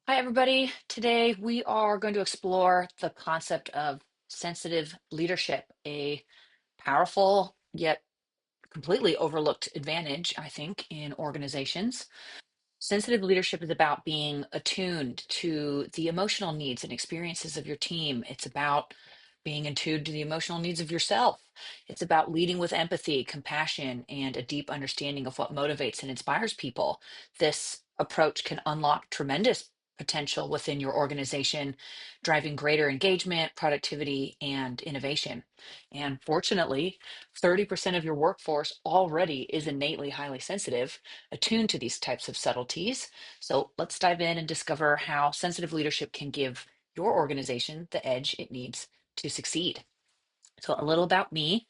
Hi, everybody. Today we are going to explore the concept of sensitive leadership, a powerful yet completely overlooked advantage, I think, in organizations. Sensitive leadership is about being attuned to the emotional needs and experiences of your team. It's about being attuned to the emotional needs of yourself. It's about leading with empathy, compassion, and a deep understanding of what motivates and inspires people. This approach can unlock tremendous potential within your organization, driving greater engagement, productivity, and innovation. And fortunately, 30% of your workforce already is innately highly sensitive, attuned to these types of subtleties. So let's dive in and discover how sensitive leadership can give your organization the edge it needs to succeed. So, a little about me.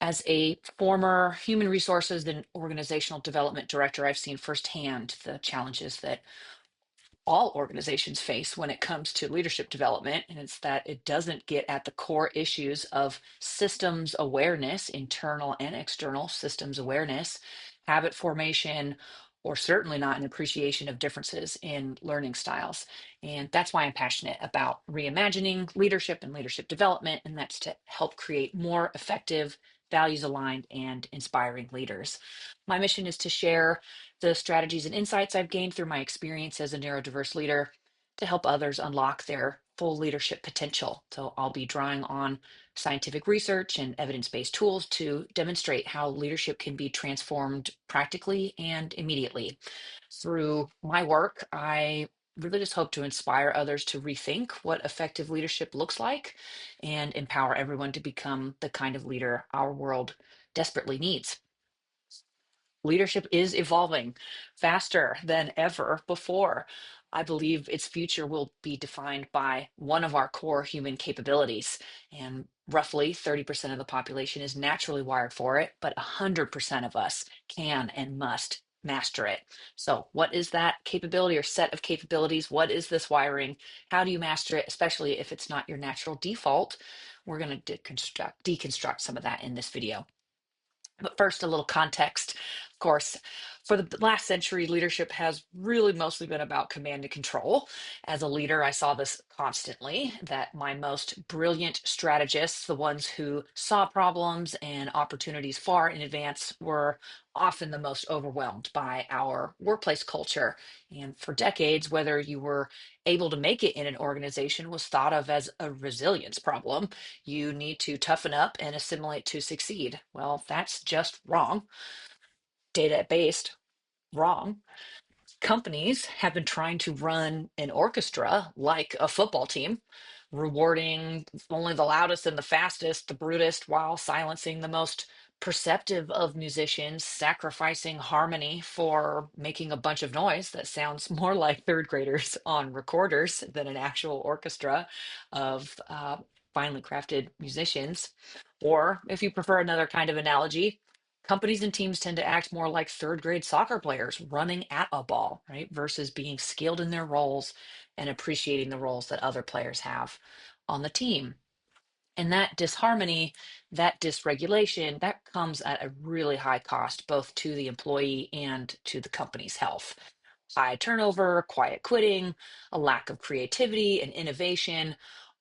As a former human resources and organizational development director, I've seen firsthand the challenges that all organizations face when it comes to leadership development, and it's that it doesn't get at the core issues of systems awareness, internal and external systems awareness, habit formation, or certainly not an appreciation of differences in learning styles. And that's why I'm passionate about reimagining leadership and leadership development, and that's to help create more effective, values aligned, and inspiring leaders. My mission is to share the strategies and insights I've gained through my experience as a neurodiverse leader to help others unlock their full leadership potential. So I'll be drawing on scientific research and evidence-based tools to demonstrate how leadership can be transformed practically and immediately. Through my work, I really just hope to inspire others to rethink what effective leadership looks like and empower everyone to become the kind of leader our world desperately needs. Leadership is evolving faster than ever before. I believe its future will be defined by one of our core human capabilities. And roughly 30% of the population is naturally wired for it, but 100% of us can and must master it. So, what is that capability or set of capabilities? What is this wiring? How do you master it, especially if it's not your natural default? We're going to deconstruct some of that in this video. But first, a little context. Of course, for the last century, leadership has really mostly been about command and control. As a leader, I saw this constantly, that my most brilliant strategists, the ones who saw problems and opportunities far in advance, were often the most overwhelmed by our workplace culture. And for decades, whether you were able to make it in an organization was thought of as a resilience problem. You need to toughen up and assimilate to succeed. Well, that's just wrong. Data based, wrong. Companies have been trying to run an orchestra like a football team, rewarding only the loudest and the fastest, the brutest, while silencing the most perceptive of musicians, sacrificing harmony for making a bunch of noise that sounds more like third graders on recorders than an actual orchestra of finely crafted musicians. Or if you prefer another kind of analogy, companies and teams tend to act more like third grade soccer players running at a ball, right? Versus being skilled in their roles and appreciating the roles that other players have on the team. And that disharmony, that dysregulation, that comes at a really high cost, both to the employee and to the company's health. High turnover, quiet quitting, a lack of creativity and innovation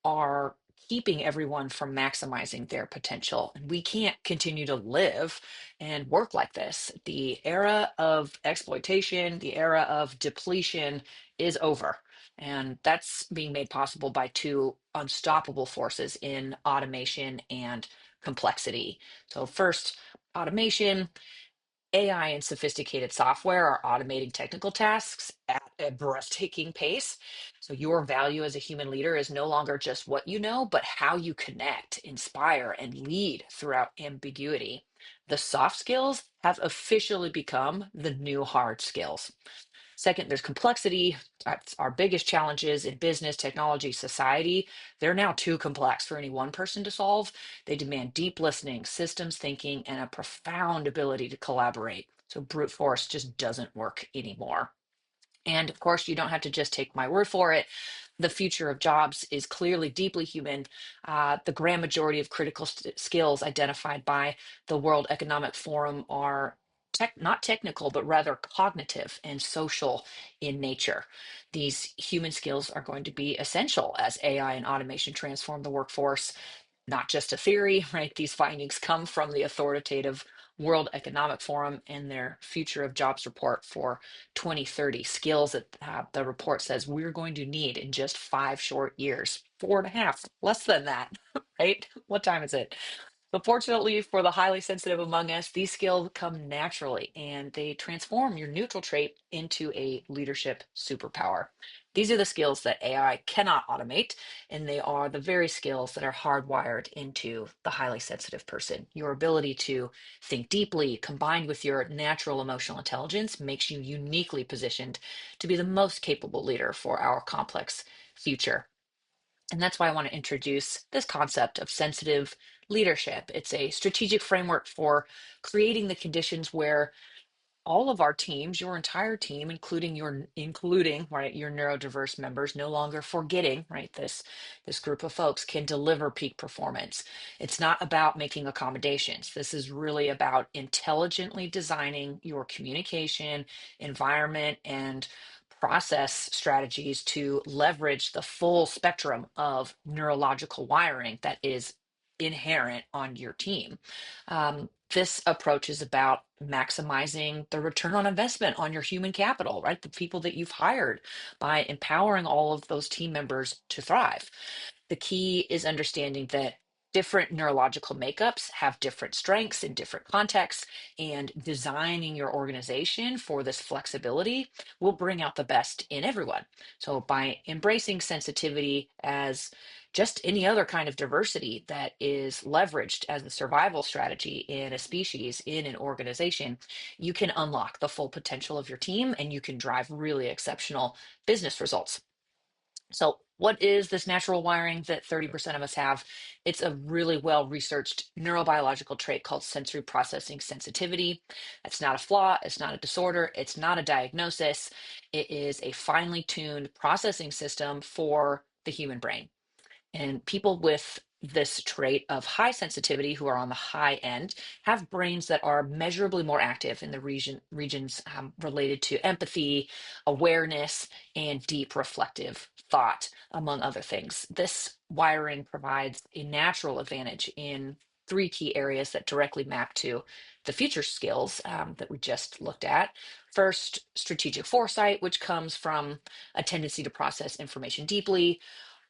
are keeping everyone from maximizing their potential. And we can't continue to live and work like this. The era of exploitation, the era of depletion is over. And that's being made possible by two unstoppable forces in automation and complexity. So, first, automation. AI and sophisticated software are automating technical tasks at a breathtaking pace. So, your value as a human leader is no longer just what you know, but how you connect, inspire, and lead throughout ambiguity. The soft skills have officially become the new hard skills. Second, there's complexity. That's our biggest challenges in business, technology, society. They're now too complex for any one person to solve. They demand deep listening, systems thinking, and a profound ability to collaborate. So brute force just doesn't work anymore. And of course, you don't have to just take my word for it. The future of jobs is clearly deeply human. The grand majority of critical skills identified by the World Economic Forum are not technical, but rather cognitive and social in nature. These human skills are going to be essential as AI and automation transform the workforce. Not just a theory, right? These findings come from the authoritative World Economic Forum and their Future of Jobs report for 2030. Skills that the report says we're going to need in just 5 short years, 4.5, less than that, right? What time is it? But fortunately for the highly sensitive among us, these skills come naturally and they transform your neutral trait into a leadership superpower. These are the skills that AI cannot automate, and they are the very skills that are hardwired into the highly sensitive person. Your ability to think deeply, combined with your natural emotional intelligence, makes you uniquely positioned to be the most capable leader for our complex future. And that's why I want to introduce this concept of sensitive leadership. It's a strategic framework for creating the conditions where all of our teams, your entire team, including right your neurodiverse members, no longer forgetting right this group of folks can deliver peak performance. It's not about making accommodations. This is really about intelligently designing your communication environment and process strategies to leverage the full spectrum of neurological wiring that is inherent on your team. This approach is about maximizing the return on investment on your human capital, right? The people that you've hired by empowering all of those team members to thrive. The key is understanding that different neurological makeups have different strengths in different contexts, and designing your organization for this flexibility will bring out the best in everyone. So, by embracing sensitivity as just any other kind of diversity that is leveraged as a survival strategy in a species, in an organization, you can unlock the full potential of your team and you can drive really exceptional business results. So, what is this natural wiring that 30% of us have? It's a really well researched neurobiological trait called sensory processing sensitivity. It's not a flaw, it's not a disorder, it's not a diagnosis. It is a finely tuned processing system for the human brain. And people with this trait of high sensitivity, who are on the high end, have brains that are measurably more active in the regions related to empathy, awareness, and deep reflective thought, among other things. This wiring provides a natural advantage in three key areas that directly map to the future skills that we just looked at. First, strategic foresight, which comes from a tendency to process information deeply;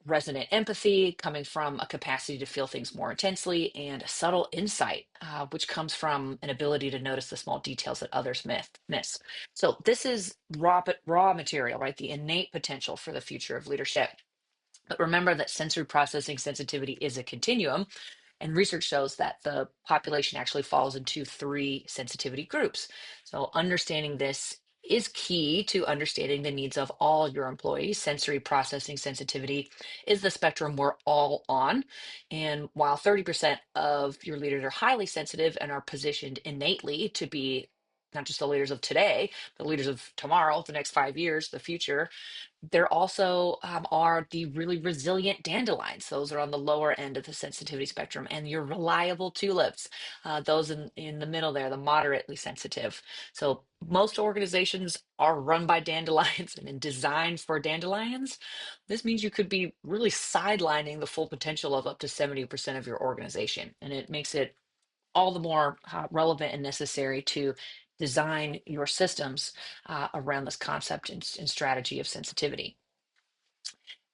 resonant empathy, coming from a capacity to feel things more intensely; and subtle insight, which comes from an ability to notice the small details that others miss. So this is raw material, right? The innate potential for the future of leadership. But remember that sensory processing sensitivity is a continuum, and research shows that the population actually falls into three sensitivity groups. So understanding this is key to understanding the needs of all your employees. Sensory processing sensitivity is the spectrum we're all on. And while 30% of your leaders are highly sensitive and are positioned innately to be not just the leaders of today, the leaders of tomorrow, the next 5 years, the future, there also are the really resilient dandelions. Those are on the lower end of the sensitivity spectrum, and your reliable tulips, those in the middle there, the moderately sensitive. So most organizations are run by dandelions and designed for dandelions. This means you could be really sidelining the full potential of up to 70% of your organization, and it makes it all the more relevant and necessary to design your systems around this concept and strategy of sensitivity.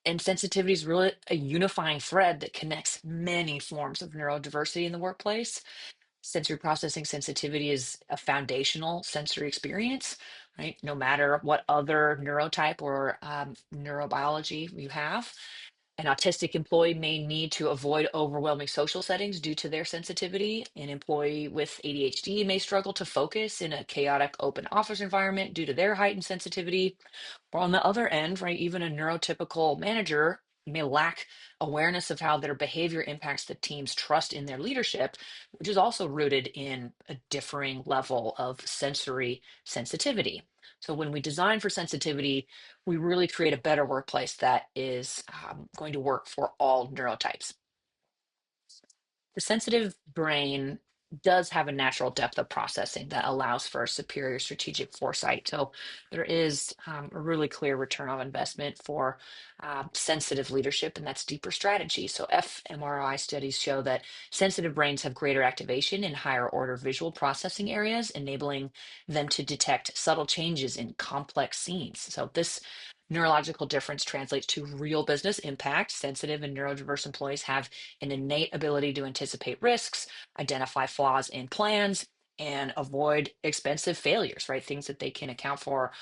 And sensitivity is really a unifying thread that connects many forms of neurodiversity in the workplace. Sensory processing sensitivity is a foundational sensory experience, right? No matter what other neurotype or neurobiology you have. An autistic employee may need to avoid overwhelming social settings due to their sensitivity. An employee with ADHD may struggle to focus in a chaotic open office environment due to their heightened sensitivity. Or on the other end, right, even a neurotypical manager may lack awareness of how their behavior impacts the team's trust in their leadership, which is also rooted in a differing level of sensory sensitivity. So when we design for sensitivity, we really create a better workplace that is going to work for all neurotypes. The sensitive brain does have a natural depth of processing that allows for superior strategic foresight. So there is a really clear return on investment for sensitive leadership, and that's deeper strategy. So fMRI studies show that sensitive brains have greater activation in higher order visual processing areas, enabling them to detect subtle changes in complex scenes. So this neurological difference translates to real business impact. Sensitive and neurodiverse employees have an innate ability to anticipate risks, identify flaws in plans, and avoid expensive failures, right? Things that they can account for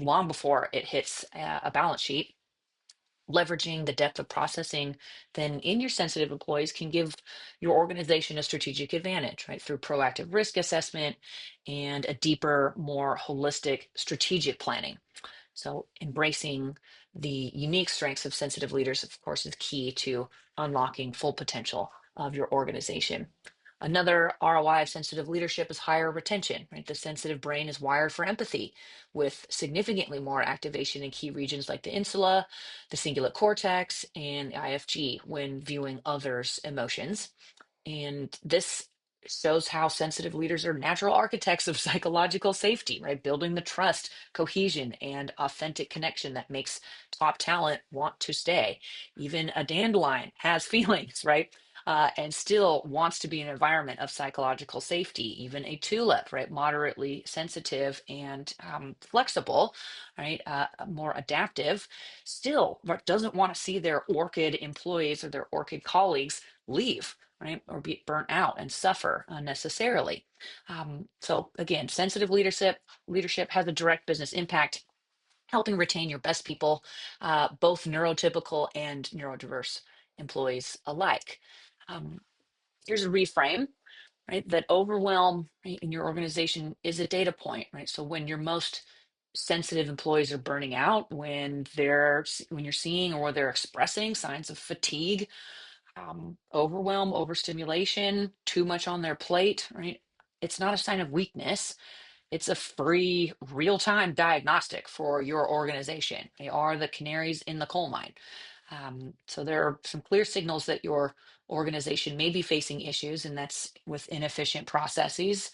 long before it hits a balance sheet. Leveraging the depth of processing then in your sensitive employees can give your organization a strategic advantage, right? Through proactive risk assessment and a deeper, more holistic strategic planning. So, embracing the unique strengths of sensitive leaders, of course, is key to unlocking full potential of your organization. Another ROI of sensitive leadership is higher retention, right? The sensitive brain is wired for empathy with significantly more activation in key regions like the insula, the cingulate cortex, and the IFG when viewing others' emotions. And this shows how sensitive leaders are natural architects of psychological safety, right? Building the trust, cohesion, and authentic connection that makes top talent want to stay. Even a dandelion has feelings, right? And still wants to be an environment of psychological safety. Even a tulip, right? Moderately sensitive and flexible, right? More adaptive, still doesn't want to see their orchid employees or their orchid colleagues leave, right? Or be burnt out and suffer unnecessarily. So again, sensitive leadership has a direct business impact, helping retain your best people, both neurotypical and neurodiverse employees alike. Um, Here's a reframe, right? That overwhelm, right, in your organization is a data point, right? So when your most sensitive employees are burning out, when you're seeing or they're expressing signs of fatigue, overwhelm, overstimulation, too much on their plate, right? It's not a sign of weakness. It's a free, real-time diagnostic for your organization. They are the canaries in the coal mine. So there are some clear signals that your organization may be facing issues, and that's with inefficient processes.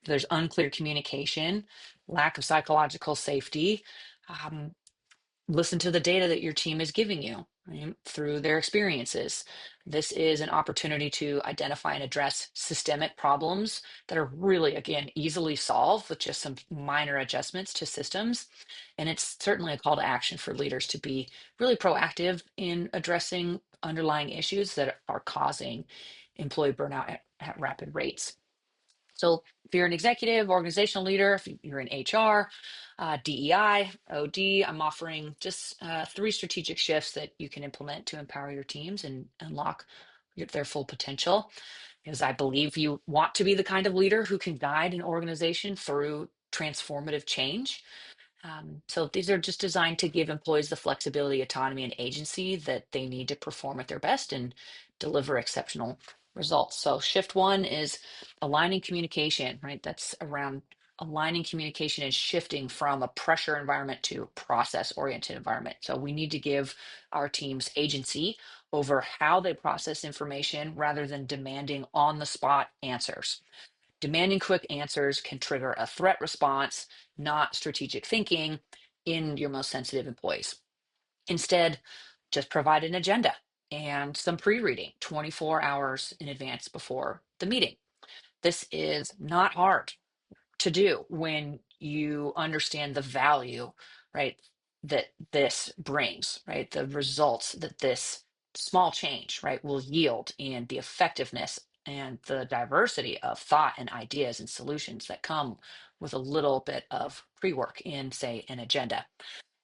There's unclear communication, lack of psychological safety. Um, Listen to the data that your team is giving you, right, through their experiences. This is an opportunity to identify and address systemic problems that are really, again, easily solved with just some minor adjustments to systems. And it's certainly a call to action for leaders to be really proactive in addressing underlying issues that are causing employee burnout at rapid rates. So if you're an executive, organizational leader, if you're in HR, DEI, OD, I'm offering just 3 strategic shifts that you can implement to empower your teams and unlock their full potential. Because I believe you want to be the kind of leader who can guide an organization through transformative change. So these are just designed to give employees the flexibility, autonomy, and agency that they need to perform at their best and deliver exceptional results. So shift one is aligning communication, right? That's around aligning communication and shifting from a pressure environment to process-oriented environment. So we need to give our teams agency over how they process information rather than demanding on-the-spot answers. Demanding quick answers can trigger a threat response, not strategic thinking in your most sensitive employees. Instead, just provide an agenda and some pre-reading 24 hours in advance before the meeting. This is not hard to do when you understand the value, right, that this brings, right, the results that this small change, right, will yield, and the effectiveness and the diversity of thought and ideas and solutions that come with a little bit of pre-work in, say, an agenda.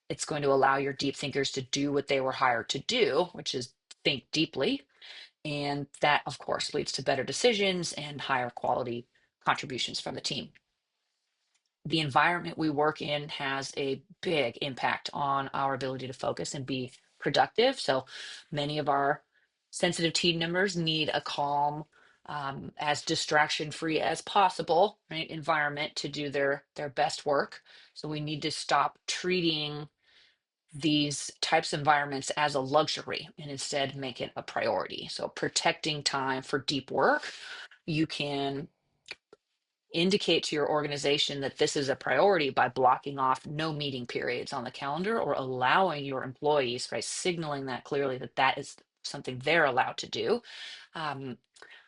It's going to allow your deep thinkers to do what they were hired to do, which is think deeply. And that, of course, leads to better decisions and higher quality contributions from the team. The environment we work in has a big impact on our ability to focus and be productive. So many of our sensitive team members need a calm, as distraction free as possible, right, environment to do their best work. So we need to stop treating these types of environments as a luxury and instead make it a priority. So protecting time for deep work, You can indicate to your organization that this is a priority by blocking off no meeting periods on the calendar, or allowing your employees, right, signaling that clearly that that is something they're allowed to do. Um,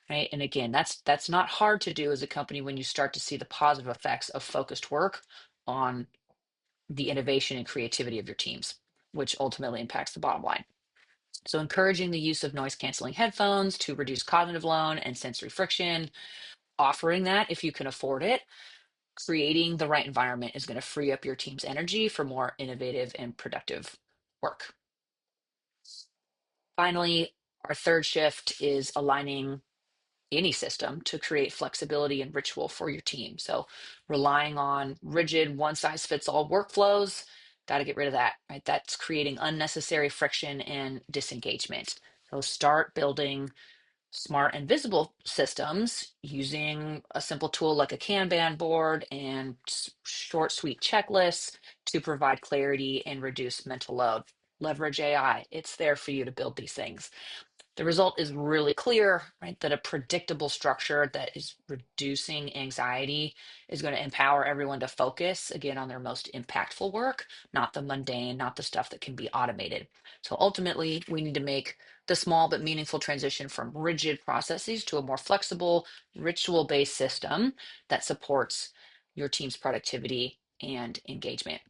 right. And again, that's not hard to do as a company when you start to see the positive effects of focused work on the innovation and creativity of your teams, which ultimately impacts the bottom line. So encouraging the use of noise canceling headphones to reduce cognitive load and sensory friction, offering that if you can afford it, creating the right environment is going to free up your team's energy for more innovative and productive work. Finally, our third shift is aligning any system to create flexibility and ritual for your team. So relying on rigid one size fits all workflows, got to get rid of that, right? That's creating unnecessary friction and disengagement. So start building smart and visible systems using a simple tool like a Kanban board and short, sweet checklists to provide clarity and reduce mental load. Leverage AI. It's there for you to build these things. The result is really clear, right? That a predictable structure that is reducing anxiety is going to empower everyone to focus again on their most impactful work, not the mundane, not the stuff that can be automated. So ultimately, we need to make the small but meaningful transition from rigid processes to a more flexible, ritual-based system that supports your team's productivity and engagement.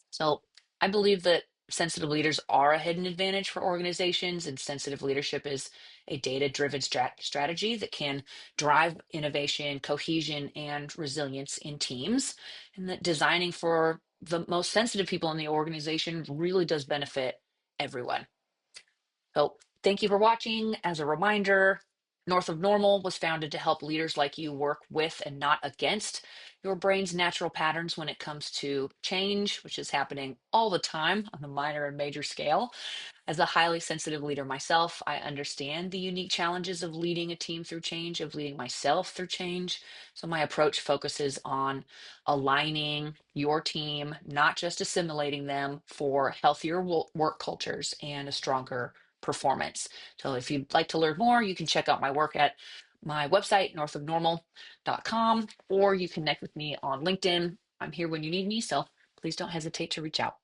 So I believe that sensitive leaders are a hidden advantage for organizations, and sensitive leadership is a data-driven strategy that can drive innovation, cohesion, and resilience in teams. And that designing for the most sensitive people in the organization really does benefit everyone. So thank you for watching. As a reminder, North of Normal was founded to help leaders like you work with and not against your brain's natural patterns when it comes to change, which is happening all the time on a minor and major scale. As a highly sensitive leader myself, I understand the unique challenges of leading a team through change, of leading myself through change. So my approach focuses on aligning your team, not just assimilating them, for healthier work cultures and a stronger performance. So if you'd like to learn more, you can check out my work at my website, northofnormal.com, or you connect with me on LinkedIn. I'm here when you need me, so please don't hesitate to reach out.